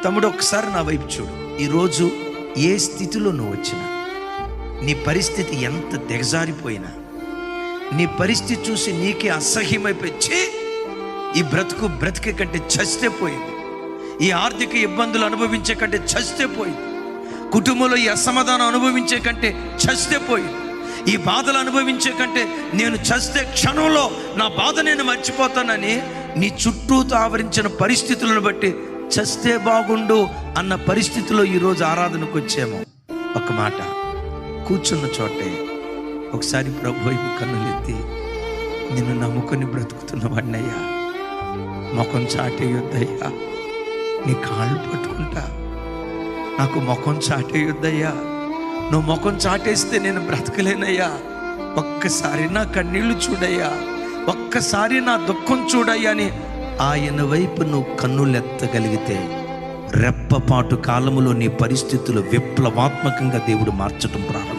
తమ్ముడు, ఒకసారి నా వైపు చూడు. ఈరోజు ఏ స్థితిలో నువ్వు వచ్చినా, నీ పరిస్థితి ఎంత దిగజారిపోయినా, నీ పరిస్థితి చూసి నీకే అసహ్యమైపోయి ఈ బ్రతికే కంటే చస్తే పోయింది, ఈ ఆర్థిక ఇబ్బందులు అనుభవించే కంటే చస్తే పోయింది, కుటుంబంలో ఈ అసమాధానం అనుభవించే కంటే చస్తే పోయింది, ఈ బాధలు అనుభవించే కంటే నేను చస్తే క్షణంలో నా బాధ నేను మర్చిపోతానని నీ చుట్టూ ఆవరించిన పరిస్థితులను బట్టి చస్తే బాగుండు అన్న పరిస్థితిలో ఈరోజు ఆరాధనకు వచ్చాము. ఒక మాట, కూర్చున్న చోటే ఒకసారి ప్రభు వైపు కన్నులెత్తి, నిన్ను నమ్ముకొని బ్రతుకుతున్న వాడినయ్యా, ముఖం చాటేయొద్దయ్యా, నీ కాళ్ళు పట్టుకుంటా, నాకు ముఖం చాటేయొద్దయ్యా, నువ్వు ముఖం చాటేస్తే నేను బ్రతకలేనయ్యా, ఒక్కసారి నా కన్నీళ్లు చూడయ్యా, ఒక్కసారి నా దుఃఖం చూడయ్యా అని ఆయన వైపు నువ్వు కన్నులెత్తగలిగితే రెప్పపాటు కాలములో నీ పరిస్థితులు విప్లవాత్మకంగా దేవుడు మార్చటం ప్రారంభం.